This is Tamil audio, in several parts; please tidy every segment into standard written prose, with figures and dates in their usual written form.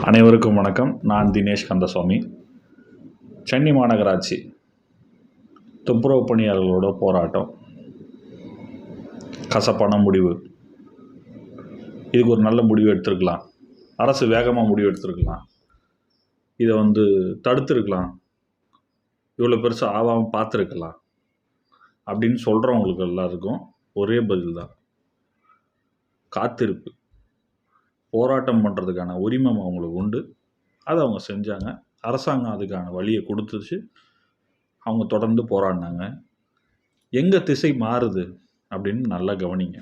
அனைவருக்கும் வணக்கம். நான் தினேஷ் கந்தசுவாமி. சென்னை மாநகராட்சி துப்புரவு பணியாளர்களோட போராட்டம், கசப்பான முடிவு. இதுக்கு ஒரு நல்ல முடிவு எடுத்திருக்கலாம். அரசு வேகமாக முடிவு எடுத்திருக்கலாம். இதை தடுத்துருக்கலாம். இவ்வளோ பெருசாக ஆகாமல் பார்த்துருக்கலாம் அப்படின்னு சொல்கிறவங்களுக்கு எல்லாருக்கும் ஒரே பதில் தான்: காத்திருப்பு. போராட்டம் பண்ணுறதுக்கான உரிமை அவங்களுக்கு உண்டு. அதை அவங்க செஞ்சாங்க. அரசாங்கம் அதுக்கான வழியை கொடுத்துச்சு. அவங்க தொடர்ந்து போராடினாங்க. எங்கே திசை மாறுது அப்படின்னு நல்லா கவனிங்க.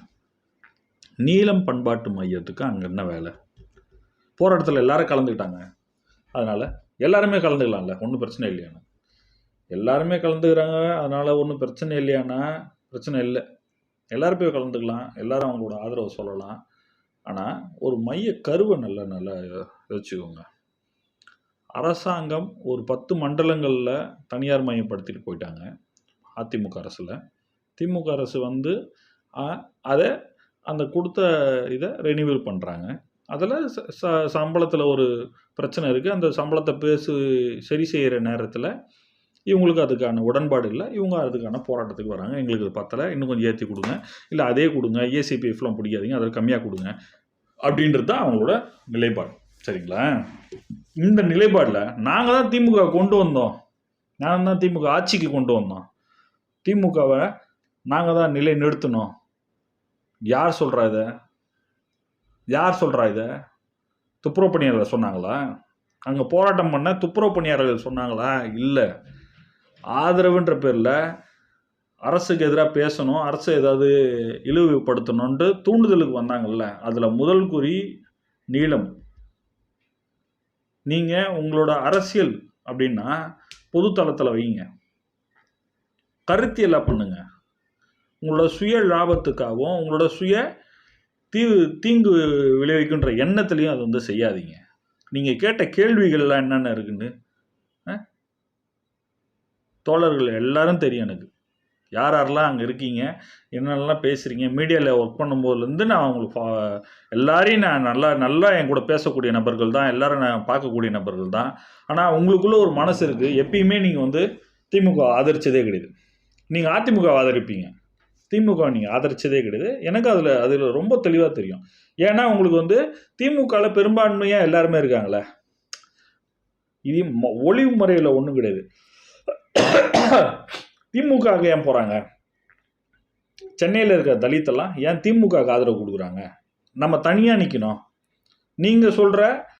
நீலம் பண்பாட்டு மையத்துக்கு அங்கே என்ன வேலை? போராட்டத்தில் எல்லாரும் கலந்துக்கிட்டாங்க. அதனால் எல்லாருமே கலந்துக்கலாம்ல, ஒன்றும் பிரச்சனை இல்லையாண்ணா. எல்லாருமே கலந்துக்கிறாங்க, அதனால் ஒன்றும் பிரச்சனை இல்லையாண்ணா. பிரச்சனை இல்லை. எல்லோரும் போய் கலந்துக்கலாம், எல்லோரும் அவங்களோட ஆதரவை சொல்லலாம். ஆனால் ஒரு மைய கருவை நல்லா யோசிச்சுக்கோங்க. அரசாங்கம் ஒரு 10 மண்டலங்களில் தனியார் மையப்படுத்திட்டு போயிட்டாங்க அதிமுக அரசில். திமுக அரசு அதை அந்த கொடுத்த இதை ரெனியூவல் பண்ணுறாங்க. அதில் சம்பளத்தில் ஒரு பிரச்சனை இருக்குது. அந்த சம்பளத்தை சரி செய்கிற நேரத்தில் இவங்களுக்கு அதுக்கான உடன்பாடு இல்லை. இவங்க அதுக்கான போராட்டத்துக்கு வராங்க. எங்களுக்கு இது பத்தலை, இன்னும் கொஞ்சம் ஏற்றி கொடுங்க, இல்லை அதே கொடுங்க, ஏசிபிஎஃப்லாம் பிடிக்காதீங்க, அதில் கம்மியாக கொடுங்க அப்படின்றது தான் அவங்களோட நிலைப்பாடு. சரிங்களா? இந்த நிலைப்பாடில் நாங்கள் தான் திமுக கொண்டு வந்தோம். நாங்கள் தான் திமுக ஆட்சிக்கு கொண்டு வந்தோம். திமுகவை நாங்கள் தான் நிலை நிறுத்தினோம். யார் சொல்கிறா இதை? யார் சொல்கிறா இதை? துப்புரவு பணியாளர்கள் சொன்னாங்களா? அங்கே போராட்டம் பண்ண துப்புரவு பணியாளர்கள் சொன்னாங்களா? இல்லை. ஆதரவுன்ற பேரில் அரசுக்கு எதிராக பேசணும், அரசு ஏதாவது இழிவுபடுத்தணுன்ட்டு தூண்டுதலுக்கு வந்தாங்கல்ல, அதில் முதல் குறி நீளம். நீங்கள் உங்களோட அரசியல் அப்படின்னா பொதுத்தளத்தில் வைங்க, கருத்தியலாக பண்ணுங்க. உங்களோட சுய லாபத்துக்காகவும் உங்களோட சுய தீங்கு விளைவிக்கின்ற எண்ணத்துலையும் அது செய்யாதீங்க. நீங்கள் கேட்ட கேள்விகள்லாம் என்னென்ன இருக்குன்னு தோழர்கள் எல்லாரும் தெரியும். எனக்கு யார் யாரெல்லாம் அங்கே இருக்கீங்க, என்னென்னலாம் பேசுகிறீங்க, மீடியாவில் ஒர்க் பண்ணும்போதுலேருந்து நான் உங்களுக்கு எல்லாரையும் நான் நல்லா என் கூட பேசக்கூடிய நபர்கள் தான், எல்லோரும் நான் பார்க்கக்கூடிய நபர்கள் தான். ஆனால் உங்களுக்குள்ளே ஒரு மனசு இருக்குது. எப்பயுமே நீங்கள் திமுக ஆதரித்ததே கிடையாது. நீங்கள் அதிமுக ஆதரிப்பீங்க, திமுக நீங்கள் ஆதரித்ததே கிடையாது. எனக்கு அதில் ரொம்ப தெளிவாக தெரியும். ஏன்னா உங்களுக்கு திமுகவில் பெரும்பான்மையாக எல்லாருமே இருக்காங்களே. இது ஒளிவு முறையில் ஒன்றும் கிடையாது. திமுக ஏன் போகிறாங்க? சென்னையில் இருக்கிற தலித்தெல்லாம் ஏன் திமுக ஆதரவு கொடுக்குறாங்க? நம்ம தனியாக நிற்கணும். நீங்கள் சொல்கிற